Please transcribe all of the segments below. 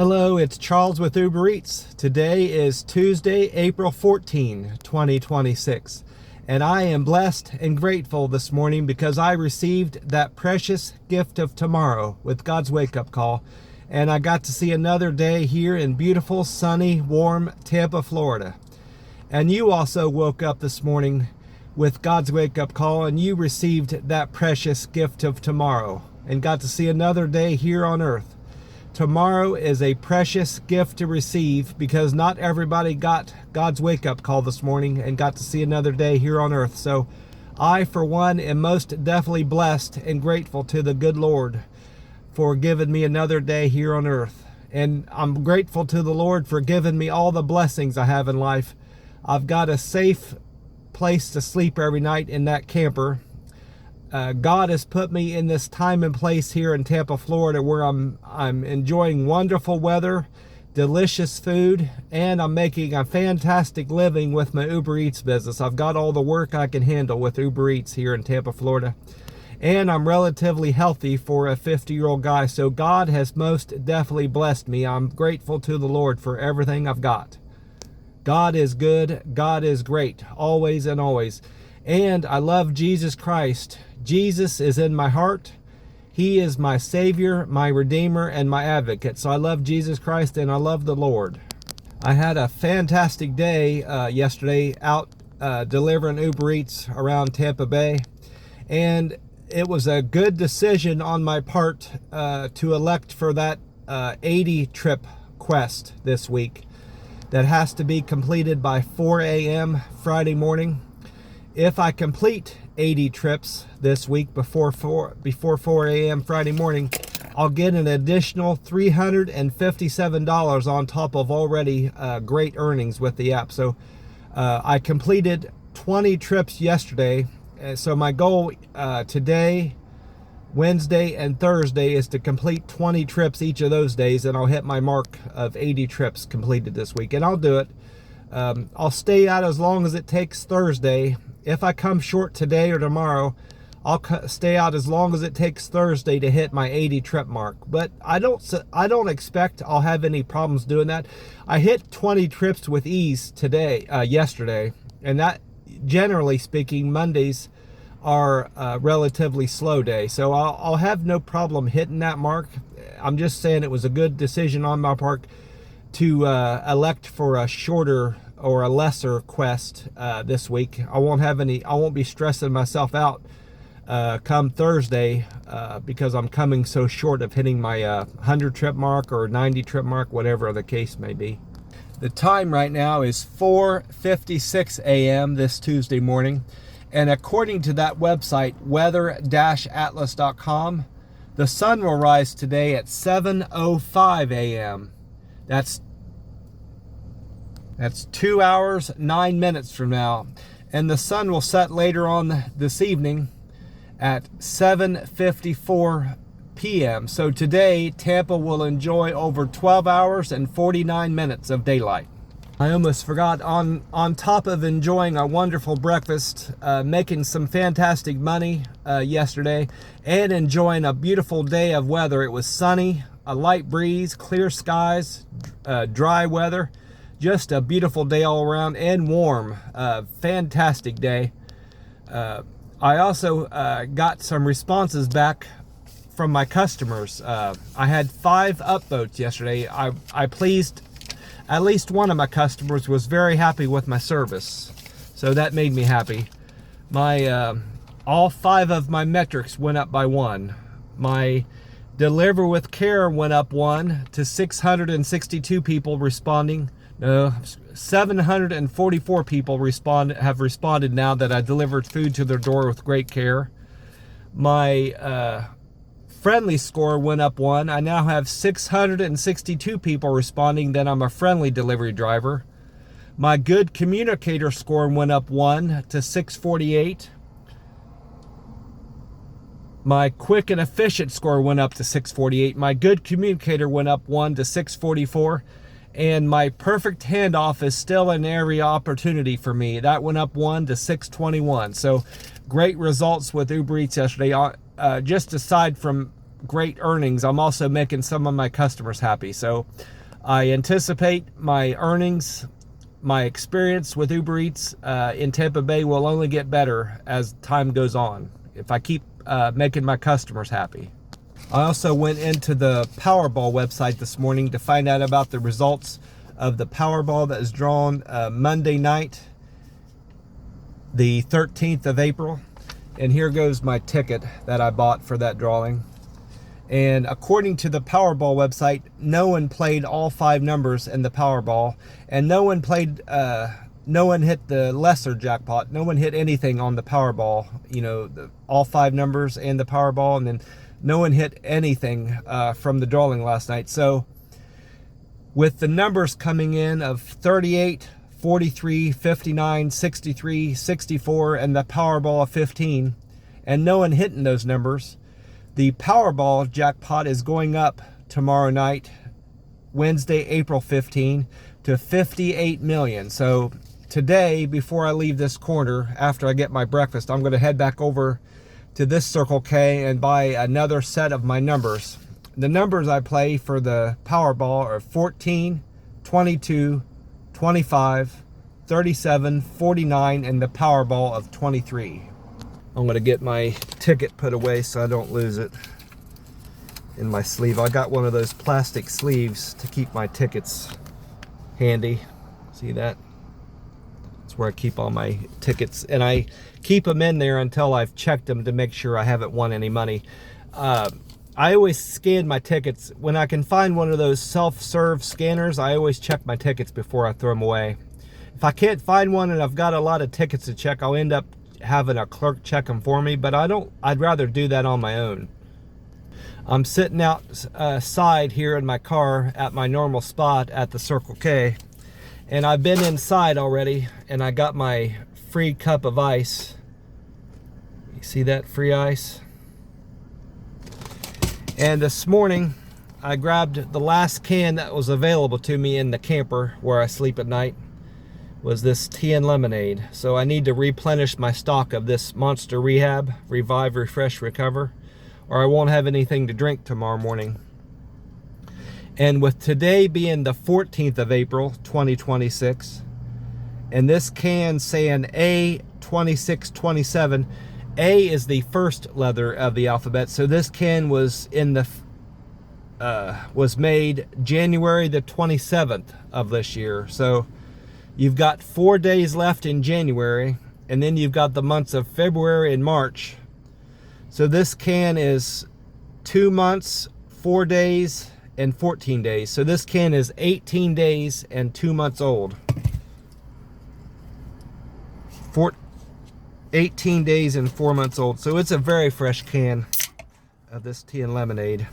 Hello, it's Charles with Uber Eats. Today is Tuesday, April 14, 2026. And I am blessed and grateful this morning because I received that precious gift of tomorrow with God's wake-up call. And I got to see another day here in beautiful, sunny, warm Tampa, Florida. And you also woke up this morning with God's wake-up call and you received that precious gift of tomorrow and got to see another day here on earth. Tomorrow is a precious gift to receive because not everybody got God's wake-up call this morning and got to see another day here on earth. So I, for one, am most definitely blessed and grateful to the good Lord for giving me another day here on earth. And I'm grateful to the Lord for giving me all the blessings I have in life. I've got a safe place to sleep every night in that camper. God has put me in this time and place here in Tampa, Florida, where I'm enjoying wonderful weather, delicious food, and I'm making a fantastic living with my Uber Eats business. I've got all the work I can handle with Uber Eats here in Tampa, Florida. And I'm relatively healthy for a 50-year-old guy, so God has most definitely blessed me. I'm grateful to the Lord for everything I've got. God is good. God is great, always and always. And I love Jesus Christ. Jesus is in my heart. He is my Savior, my Redeemer, and my Advocate. So I love Jesus Christ and I love the Lord. I had a fantastic day yesterday out delivering Uber Eats around Tampa Bay. And it was a good decision on my part to elect for that 80 trip quest this week that has to be completed by 4 a.m. Friday morning. If I complete 80 trips this week before 4 a.m. Friday morning, I'll get an additional $357 on top of already great earnings with the app. So I completed 20 trips yesterday. So my goal today, Wednesday, and Thursday is to complete 20 trips each of those days, and I'll hit my mark of 80 trips completed this week, and I'll do it. I'll stay out as long as it takes Thursday. If I come short today or tomorrow, I'll stay out as long as it takes Thursday to hit my 80 trip mark. But I don't expect I'll have any problems doing that. I hit 20 trips with ease yesterday, and that, generally speaking, Mondays are a relatively slow day. So I'll have no problem hitting that mark. I'm just saying it was a good decision on my part to elect for a shorter or a lesser quest this week. I won't be stressing myself out come Thursday because I'm coming so short of hitting my 100 trip mark or 90 trip mark, whatever the case may be. The time right now is 4:56 a.m. this Tuesday morning, and according to that website, weather-atlas.com, the sun will rise today at 7:05 a.m. That's 2 hours, 9 minutes from now. And the sun will set later on this evening at 7:54 p.m. So today, Tampa will enjoy over 12 hours and 49 minutes of daylight. I almost forgot, on top of enjoying a wonderful breakfast, making some fantastic money yesterday, and enjoying a beautiful day of weather. It was sunny, a light breeze, clear skies, dry weather. Just a beautiful day all around and warm. Fantastic day. I also got some responses back from my customers. I had 5 upvotes yesterday. I pleased at least one of my customers, was very happy with my service. So that made me happy. All 5 of my metrics went up by 1. My Deliver with Care went up 1 to 662 people responding. 744 people have responded now that I delivered food to their door with great care. My friendly score went up 1. I now have 662 people responding that I'm a friendly delivery driver. My good communicator score went up 1 to 648. My quick and efficient score went up to 648. My good communicator went up 1 to 644. And my perfect handoff is still an area opportunity for me. That went up 1 to 621. So great results with Uber Eats yesterday. Just aside from great earnings, I'm also making some of my customers happy. So I anticipate my earnings, my experience with Uber Eats in Tampa Bay will only get better as time goes on if I keep making my customers happy. I also went into the Powerball website this morning to find out about the results of the Powerball that was drawn Monday night, the 13th of April. And here goes my ticket that I bought for that drawing. And according to the Powerball website, no one played all 5 numbers in the Powerball, and no one hit the lesser jackpot. No one hit anything on the Powerball, you know, all 5 numbers and the Powerball, and then no one hit anything from the drawing last night. So with the numbers coming in of 38, 43, 59, 63, 64, and the Powerball of 15, and no one hitting those numbers, the Powerball jackpot is going up tomorrow night, Wednesday, April 15, to 58 million. So today, before I leave this corner, after I get my breakfast, I'm going to head back over to this Circle K and buy another set of my numbers. The numbers I play for the Powerball are 14, 22, 25, 37, 49, and the Powerball of 23. I'm going to get my ticket put away so I don't lose it in my sleeve. I got one of those plastic sleeves to keep my tickets handy. See that? That's where I keep all my tickets, and I keep them in there until I've checked them to make sure I haven't won any money. I always scan my tickets. When I can find one of those self-serve scanners, I always check my tickets before I throw them away. If I can't find one and I've got a lot of tickets to check, I'll end up having a clerk check them for me, but I'd rather do that on my own. I'm sitting outside here in my car at my normal spot at the Circle K, and I've been inside already, and I got my free cup of ice. You see that free ice? And this morning I grabbed the last can that was available to me in the camper where I sleep at night, was this tea and lemonade. So I need to replenish my stock of this Monster Rehab, Revive, Refresh, Recover, or I won't have anything to drink tomorrow morning. And with today being the 14th of April, 2026, and this can saying A2627, A is the first letter of the alphabet. So this can was made January the 27th of this year. So you've got 4 days left in January, and then you've got the months of February and March. So this can is 2 months, 4 days, and 14 days. So this can is 18 days and 2 months old. 18 days and 4 months old. So it's a very fresh can of this tea and lemonade.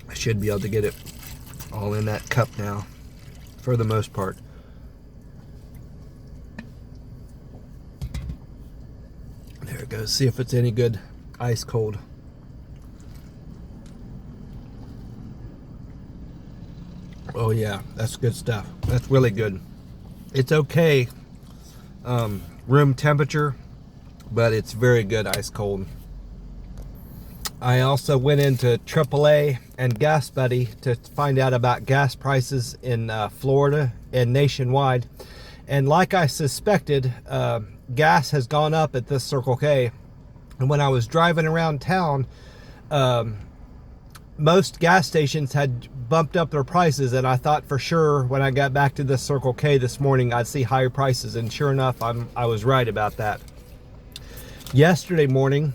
I should be able to get it all in that cup now, for the most part. There it goes. See if it's any good ice cold. Oh yeah, that's good stuff. That's really good. It's okay room temperature, but it's very good ice cold. I also went into AAA and Gas Buddy to find out about gas prices in Florida and nationwide. And like I suspected, gas has gone up at this Circle K. And when I was driving around town, most gas stations had bumped up their prices, and I thought for sure when I got back to this Circle K this morning I'd see higher prices, and sure enough I was right about that. Yesterday morning,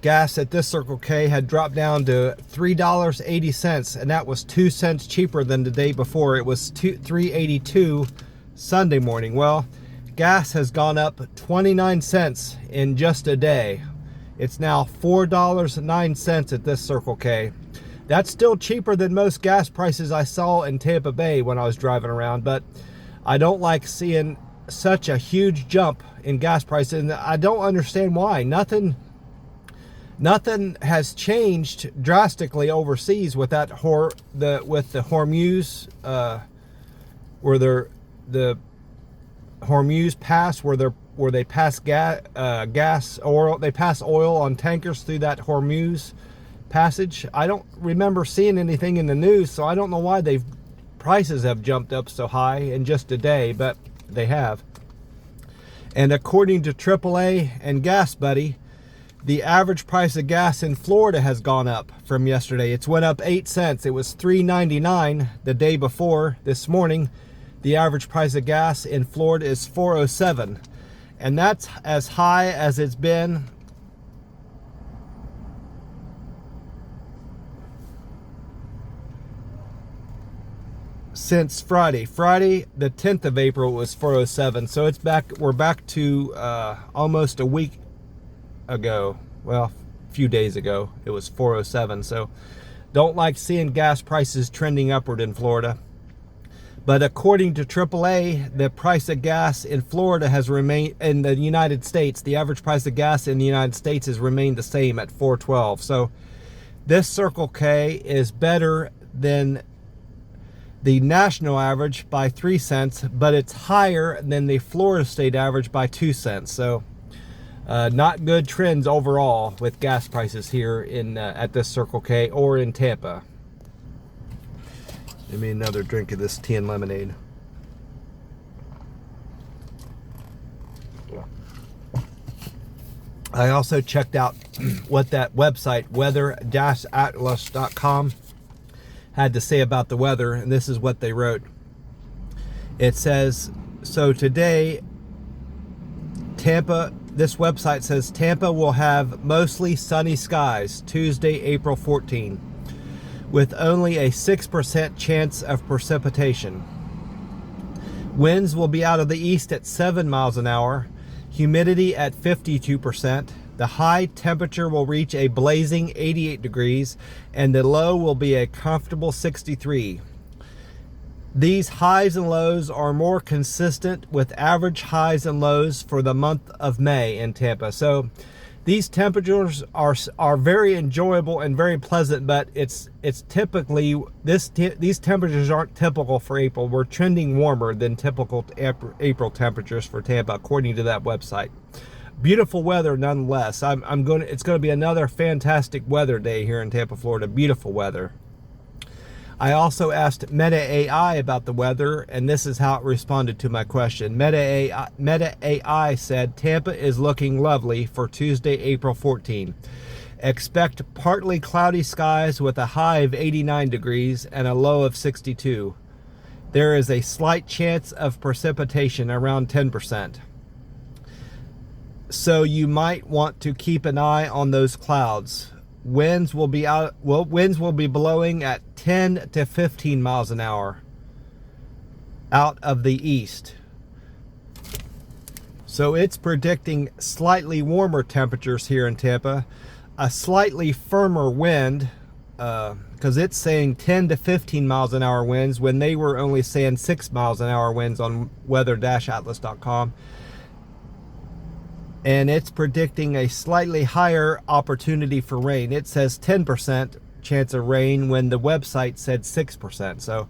gas at this Circle K had dropped down to $3.80, and that was 2 cents cheaper than the day before. It was $3.82 Sunday morning. Well, gas has gone up 29 cents in just a day. It's now $4.09 at this Circle K. That's still cheaper than most gas prices I saw in Tampa Bay when I was driving around, but I don't like seeing such a huge jump in gas prices, and I don't understand why. Nothing has changed drastically overseas with that with the Hormuz, where the Hormuz Pass, where they pass gas, oil. They pass oil on tankers through that Hormuz passage. I don't remember seeing anything in the news, so I don't know why prices have jumped up so high in just a day, but they have. And according to AAA and Gas Buddy, the average price of gas in Florida has gone up from yesterday. It's went up 8 cents. It was $3.99 the day before. This morning, the average price of gas in Florida is $4.07. And that's as high as it's been since Friday. Friday, the 10th of April, was $4.07. So it's back. We're back to almost a week ago. Well, a few days ago, it was $4.07. So don't like seeing gas prices trending upward in Florida. But according to AAA, the price of gas in Florida has remained, in the United States, the average price of gas in the United States has remained the same at $4.12. So this Circle K is better than the national average by 3 cents, but it's higher than the Florida state average by 2 cents. So not good trends overall with gas prices here in at this Circle K or in Tampa. Give me another drink of this tea and lemonade. I also checked out what that website, weather-atlas.com, had to say about the weather, and this is what they wrote. It says, so today, Tampa, this website says Tampa will have mostly sunny skies Tuesday, April 14, with only a 6% chance of precipitation. Winds will be out of the east at 7 miles an hour, humidity at 52%. The high temperature will reach a blazing 88 degrees, and the low will be a comfortable 63. These highs and lows are more consistent with average highs and lows for the month of May in Tampa. So these temperatures are very enjoyable and very pleasant, but it's typically these temperatures aren't typical for April. We're trending warmer than typical April temperatures for Tampa, according to that website. Beautiful weather nonetheless. It's going to be another fantastic weather day here in Tampa, Florida. Beautiful weather. I also asked Meta AI about the weather, and this is how it responded to my question. Meta AI said Tampa is looking lovely for Tuesday, April 14. Expect partly cloudy skies with a high of 89 degrees and a low of 62. There is a slight chance of precipitation, around 10%. So you might want to keep an eye on those clouds. Winds will be blowing at 10 to 15 miles an hour out of the east. So it's predicting slightly warmer temperatures here in Tampa, a slightly firmer wind, because it's saying 10 to 15 miles an hour winds when they were only saying 6 miles an hour winds on weather-atlas.com. And it's predicting a slightly higher opportunity for rain. It says 10% chance of rain when the website said 6%. So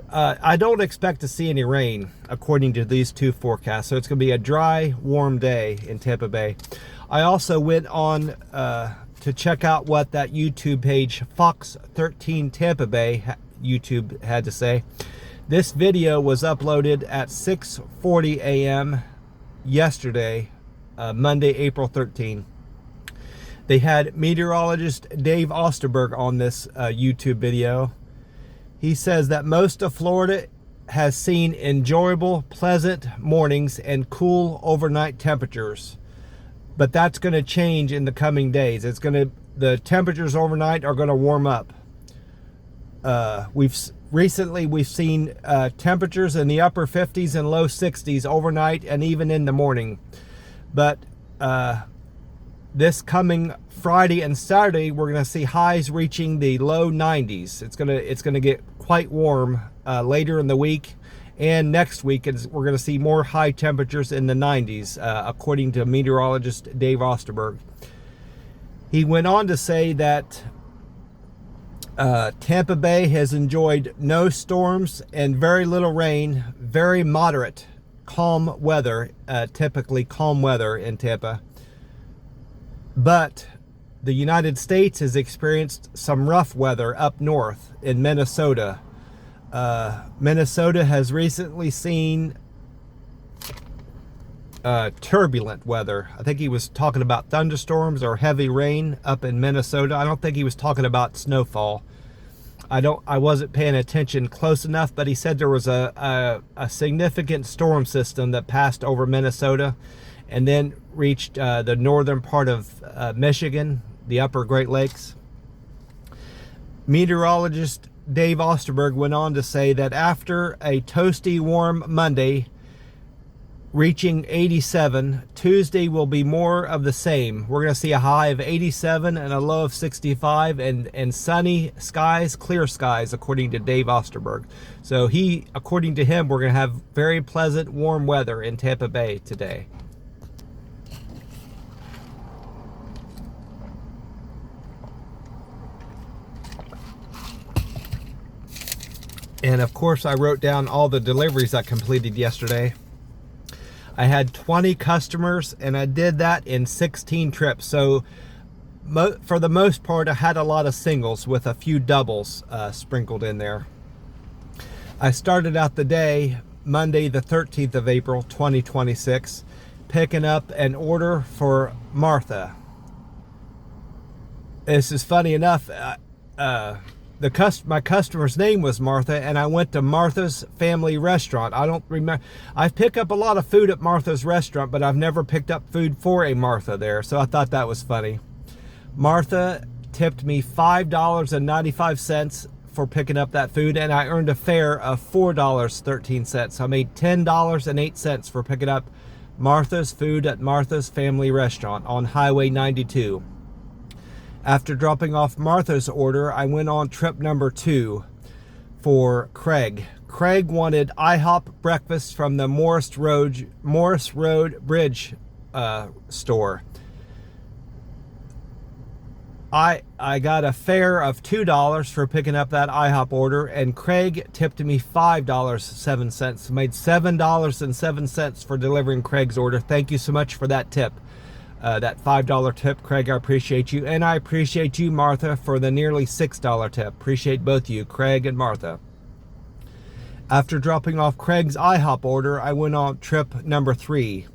I don't expect to see any rain according to these two forecasts. So it's going to be a dry, warm day in Tampa Bay. I also went on to check out what that YouTube page, Fox 13 Tampa Bay YouTube, had to say. This video was uploaded at 6:40 a.m. yesterday, Monday, April 13. They had meteorologist Dave Osterberg on this YouTube video. He says that most of Florida has seen enjoyable, pleasant mornings and cool overnight temperatures. But that's going to change in the coming days. The temperatures overnight are going to warm up. We've seen temperatures in the upper 50s and low 60s overnight and even in the morning. But this coming Friday and Saturday, we're going to see highs reaching the low 90s. It's going to get quite warm later in the week, and next week we're going to see more high temperatures in the 90s, according to meteorologist Dave Osterberg. He went on to say that Tampa Bay has enjoyed no storms and very little rain, very moderate calm weather, typically calm weather in Tampa. But the United States has experienced some rough weather up north in Minnesota. Minnesota has recently seen turbulent weather. I think he was talking about thunderstorms or heavy rain up in Minnesota. I don't think he was talking about snowfall. I wasn't paying attention close enough, but he said there was a significant storm system that passed over Minnesota and then reached the northern part of Michigan, the upper Great Lakes. Meteorologist Dave Osterberg went on to say that after a toasty warm Monday reaching 87, Tuesday will be more of the same. We're going to see a high of 87 and a low of 65 and sunny skies, clear skies, according to Dave Osterberg. So according to him, we're going to have very pleasant warm weather in Tampa Bay today. And of course, I wrote down all the deliveries I completed yesterday. I had 20 customers and I did that in 16 trips. So for the most part, I had a lot of singles with a few doubles sprinkled in there. I started out the day, Monday, the 13th of April, 2026, picking up an order for Martha. This is funny enough. My customer's name was Martha, and I went to Martha's Family Restaurant. I don't remember. I pick up a lot of food at Martha's Restaurant, but I've never picked up food for a Martha there, so I thought that was funny. Martha tipped me $5.95 for picking up that food, and I earned a fare of $4.13. So I made $10.08 for picking up Martha's food at Martha's Family Restaurant on Highway 92. After dropping off Martha's order, I went on trip number 2 for Craig. Craig wanted IHOP breakfast from the Morris Road Bridge store. I got a fare of $2 for picking up that IHOP order, and Craig tipped me $5.07. Made $7.07 for delivering Craig's order. Thank you so much for that tip. That $5 tip, Craig, I appreciate you. And I appreciate you, Martha, for the nearly $6 tip. Appreciate both you, Craig and Martha. After dropping off Craig's IHOP order, I went on trip number 3.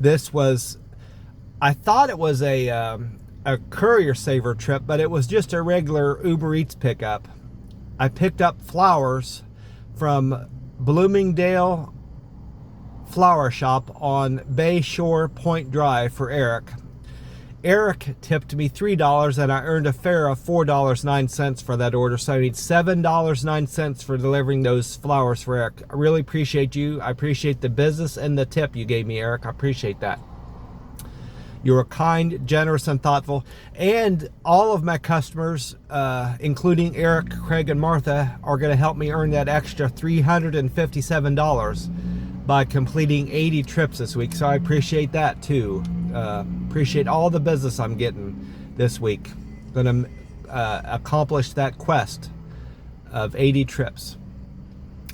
I thought it was a Courier Saver trip, but it was just a regular Uber Eats pickup. I picked up flowers from Bloomingdale Flower Shop on Bay Shore Point Drive for Eric. Eric tipped me $3 and I earned a fare of $4.09 for that order. So I need $7.09 for delivering those flowers for Eric. I really appreciate you. I appreciate the business and the tip you gave me, Eric. I appreciate that. You were kind, generous, and thoughtful. And all of my customers, including Eric, Craig, and Martha, are going to help me earn that extra $357 by completing 80 trips this week. So I appreciate that too. Appreciate all the business I'm getting this week. Going to accomplish that quest of 80 trips.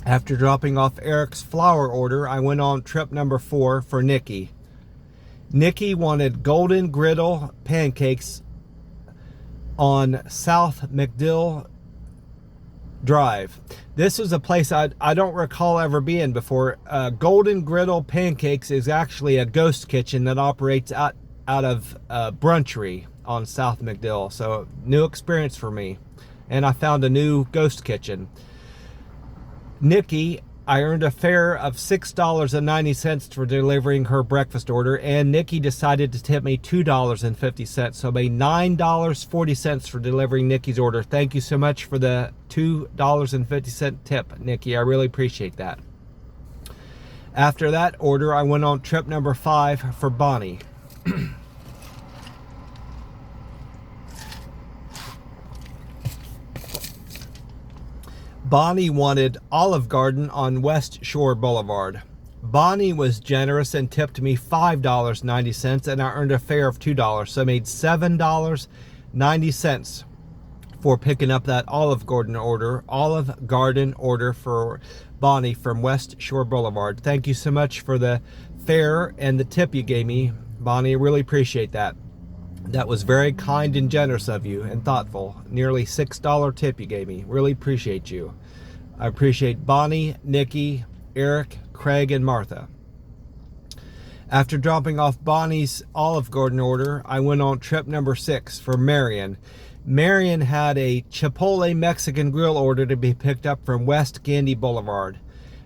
After dropping off Eric's flower order, I went on trip number 4 for Nikki. Nikki wanted golden griddle pancakes on South McDill Drive. This is a place I don't recall ever being before. Golden Griddle Pancakes is actually a ghost kitchen that operates out of Brunchery on South McDill. So new experience for me. And I found a new ghost kitchen. Nikki, I earned a fare of $6.90 for delivering her breakfast order, and Nikki decided to tip me $2.50. So I made $9.40 for delivering Nikki's order. Thank you so much for the $2.50 tip, Nikki. I really appreciate that. After that order, I went on trip number 5 for Bonnie. Bonnie wanted Olive Garden on West Shore Boulevard. Bonnie was generous and tipped me $5.90, and I earned a fare of $2. So I made $7.90 for picking up that Olive Garden order for Bonnie from West Shore Boulevard. Thank you so much for the fare and the tip you gave me, Bonnie. I really appreciate that. That was very kind and generous of you and thoughtful. Nearly $6 tip you gave me. Really appreciate you. I appreciate Bonnie, Nikki, Eric, Craig, and Martha. After dropping off Bonnie's Olive Garden order, I went on trip number 6 for Marion. Marion had a Chipotle Mexican grill order to be picked up from West Gandy Boulevard.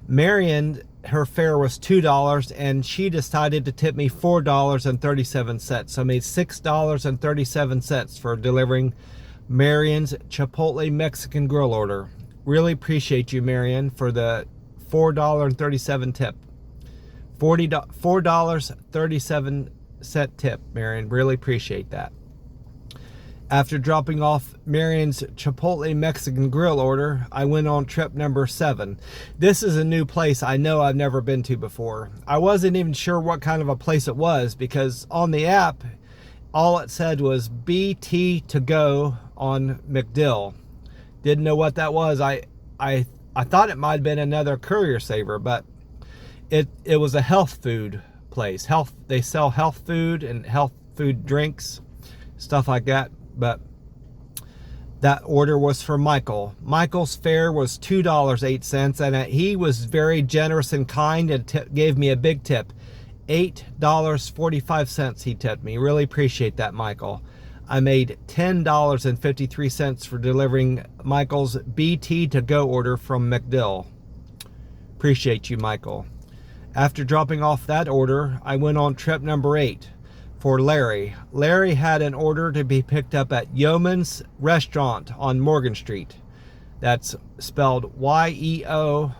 Marion, her fare was $2, and she decided to tip me $4.37. So I made $6.37 for delivering Marion's Chipotle Mexican grill order. Really appreciate you, Marion, for the $4.37 tip. $4.37 tip, Marion. Really appreciate that. After dropping off Marion's Chipotle Mexican grill order, I went on trip number 7. This is a new place I know I've never been to before. I wasn't even sure what kind of a place it was because on the app, all it said was BT to go on McDill. Didn't know what that was. I thought it might have been another courier saver, but it was a health food place. They sell health food and health food drinks, stuff like that. But that order was for Michael. Michael's fare was $2.08, and he was very generous and kind and gave me a big tip. $8.45 he tipped me. Really appreciate that, Michael. I made $10.53 for delivering Michael's BT to go order from McDill. Appreciate you, Michael. After dropping off that order, I went on trip number 8. For Larry. Larry had an order to be picked up at Yeoman's Restaurant on Morgan Street. That's spelled Y-E-O-M-A-N-S.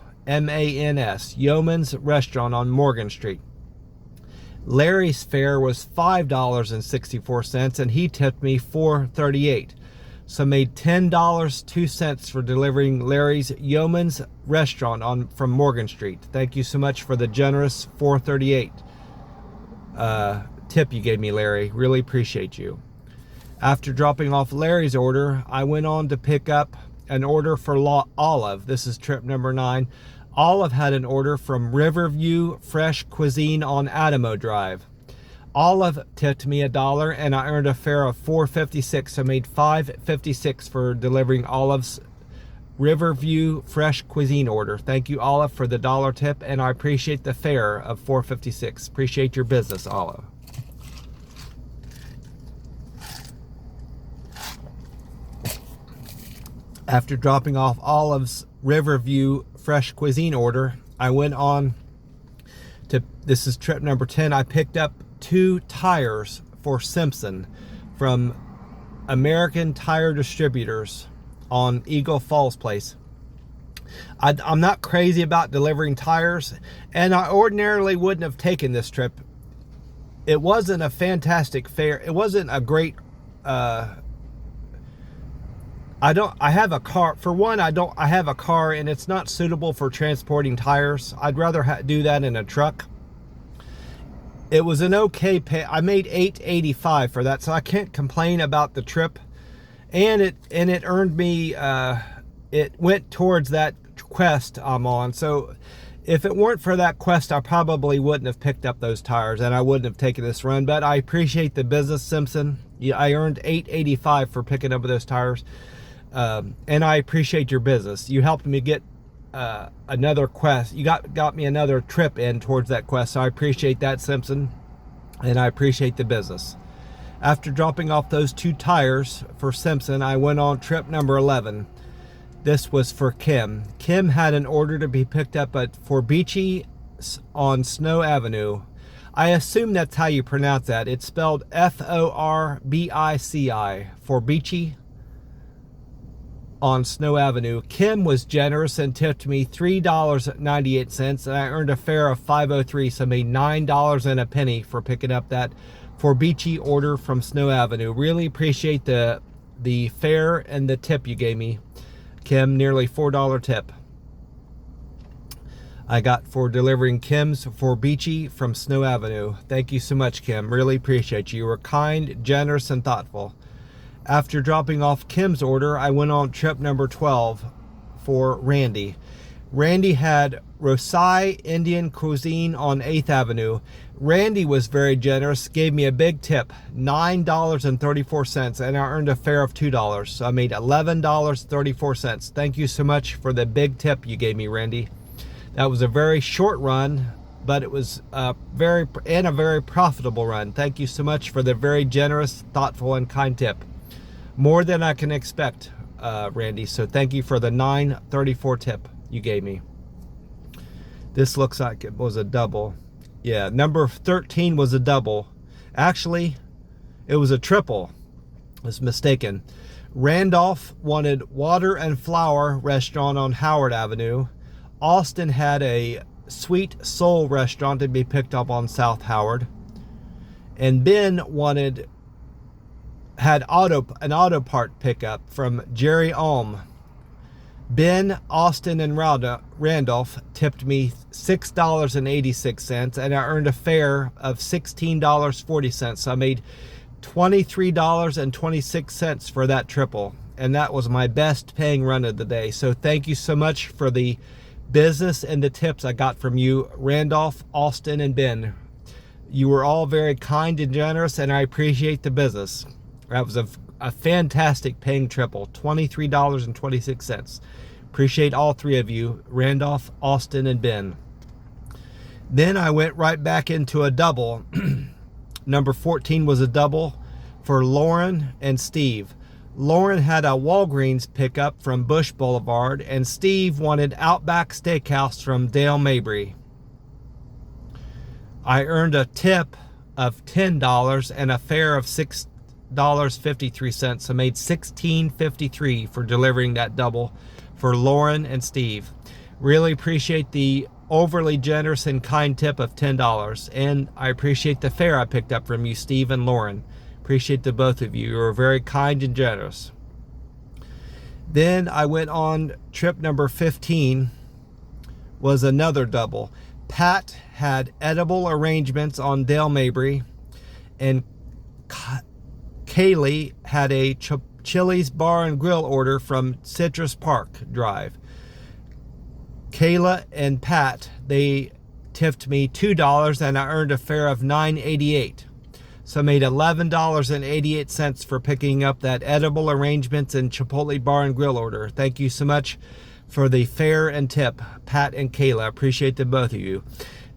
Yeoman's Restaurant on Morgan Street. Larry's fare was $5.64, and he tipped me $4.38. So made $10.02 for delivering Larry's Yeoman's Restaurant from Morgan Street. Thank you so much for the generous $4.38 tip you gave me, Larry. Really appreciate you. After dropping off Larry's order, I went on to pick up an order for Olive. This is trip number 9. Olive had an order from Riverview Fresh Cuisine on Adamo Drive. Olive tipped me $1, and I earned a fare of $4.56. So I made $5.56 for delivering Olive's Riverview Fresh Cuisine order. Thank you, Olive, for the $1 tip, and I appreciate the fare of $4.56. Appreciate your business, Olive. After dropping off Olive's Riverview Fresh Cuisine order, I went on to, this is trip number 10, I picked up 2 tires for Simpson from American Tire Distributors on Eagle Falls Place. I'm not crazy about delivering tires, and I ordinarily wouldn't have taken this trip. It wasn't a fantastic fare. It wasn't a great I have a car. For one, I have a car, and it's not suitable for transporting tires. I'd rather do that in a truck. It was an okay pay. I made $8.85 for that, so I can't complain about the trip. And it earned me, it went towards that quest I'm on. So if it weren't for that quest, I probably wouldn't have picked up those tires, and I wouldn't have taken this run. But I appreciate the business, Simpson. Yeah, I earned $8.85 for picking up those tires. And I appreciate your business. You helped me get another quest. You got me another trip in towards that quest. So I appreciate that, Simpson. And I appreciate the business. After dropping off those 2 tires for Simpson, I went on trip number 11. This was for Kim. Kim had an order to be picked up at Forbici on Snow Avenue. I assume that's how you pronounce that. It's spelled F-O-R-B-I-C-I. Forbici on Snow Avenue. Kim was generous and tipped me $3.98, and I earned a fare of $5.03, so I made $9 and a penny for picking up that Forbici order from Snow Avenue. Really appreciate the fare and the tip you gave me, Kim. Nearly $4 tip I got for delivering Kim's Forbici from Snow Avenue. Thank you so much, Kim. Really appreciate you. You were kind, generous, and thoughtful. After dropping off Kim's order, I went on trip number 12 for Randy. Randy had Rosai Indian Cuisine on 8th Avenue. Randy was very generous, gave me a big tip, $9.34, and I earned a fare of $2. So I made $11.34. Thank you so much for the big tip you gave me, Randy. That was a very short run, but it was a very profitable run. Thank you so much for the very generous, thoughtful, and kind tip. More than I can expect, Randy. So thank you for the $9.34 tip you gave me. This looks like it was a double. Yeah, number 13 was a double. Actually, it was a triple. I was mistaken. Randolph wanted Water and Flower restaurant on Howard Avenue. Austin had a Sweet Soul restaurant to be picked up on South Howard. And Ben had an auto part pickup from Jerry Alm. Ben, Austin, and Randolph tipped me $6.86, and I earned a fare of $16.40. So I made $23.26 for that triple, and that was my best paying run of the day. So thank you so much for the business and the tips I got from you, Randolph, Austin, and Ben. You were all very kind and generous, and I appreciate the business. That was a fantastic paying triple, $23.26. Appreciate all three of you, Randolph, Austin, and Ben. Then I went right back into a double. Number 14 was a double for Lauren and Steve. Lauren had a Walgreens pickup from Bush Boulevard, and Steve wanted Outback Steakhouse from Dale Mabry. I earned a tip of $10 and a fare of $6.53. So I made $16.53 for delivering that double for Lauren and Steve. Really appreciate the overly generous and kind tip of $10, and I appreciate the fare I picked up from you, Steve and Lauren. Appreciate the both of you. You were very kind and generous. Then I went on trip number 15, was another double. Pat had edible arrangements on Dale Mabry, and Kaylee had a Chili's Bar and Grill order from Citrus Park Drive. Kayla and Pat, they tipped me $2, and I earned a fare of $9.88. So I made $11.88 for picking up that edible arrangements and Chipotle Bar and Grill order. Thank you so much for the fare and tip, Pat and Kayla. Appreciate the both of you.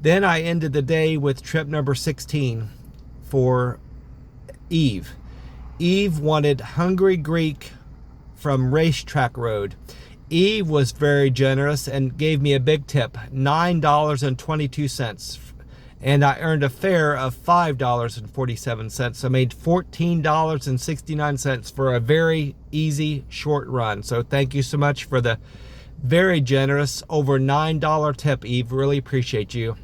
Then I ended the day with trip number 16 for Eve. Eve wanted Hungry Greek from Racetrack Road. Eve was very generous and gave me a big tip, $9.22. And I earned a fare of $5.47. So I made $14.69 for a very easy short run. So thank you so much for the very generous over $9 tip, Eve. Really appreciate you.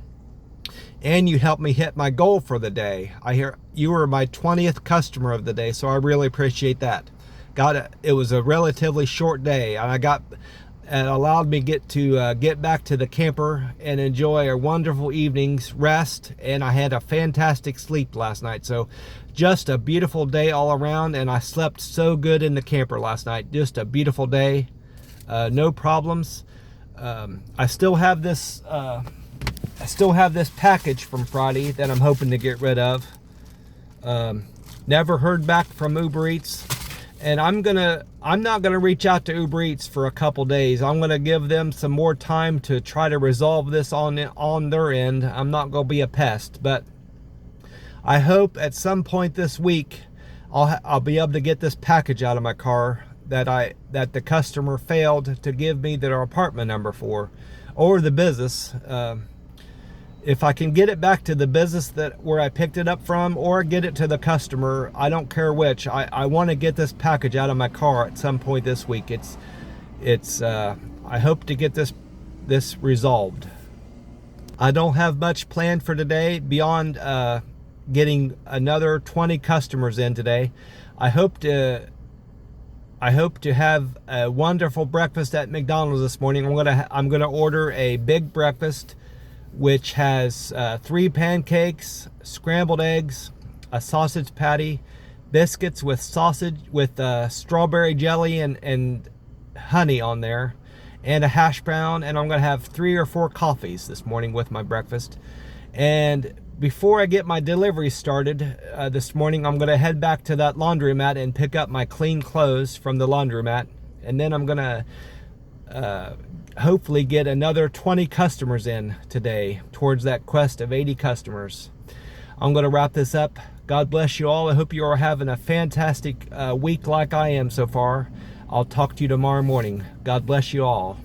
And you helped me hit my goal for the day. I hear you were my 20th customer of the day, so I really appreciate that. It was a relatively short day, and it allowed me to get back to the camper and enjoy a wonderful evening's rest. And I had a fantastic sleep last night, so just a beautiful day all around. And I slept so good in the camper last night. Just a beautiful day, no problems. I still have this package from Friday that I'm hoping to get rid of. Never heard back from Uber Eats, and I'm not gonna reach out to Uber Eats for a couple days. I'm gonna give them some more time to try to resolve this on their end. I'm not gonna be a pest, but I hope at some point this week I'll be able to get this package out of my car that the customer failed to give me their apartment number for, or the business. If I can get it back to the business where I picked it up from, or get it to the customer, I don't care which. I want to get this package out of my car at some point this week. I hope to get this resolved. I don't have much planned for today beyond getting another 20 customers in today. I hope to have a wonderful breakfast at McDonald's this morning. I'm gonna order a big breakfast, which has 3 pancakes, scrambled eggs, a sausage patty, biscuits with sausage, with strawberry jelly and honey on there, and a hash brown, and I'm gonna have 3 or 4 coffees this morning with my breakfast. And before I get my delivery started this morning, I'm gonna head back to that laundromat and pick up my clean clothes from the laundromat, and then I'm gonna hopefully get another 20 customers in today towards that quest of 80 customers. I'm gonna wrap this up. God bless you all. I hope you are having a fantastic week like I am so far. I'll talk to you tomorrow morning. God bless you all.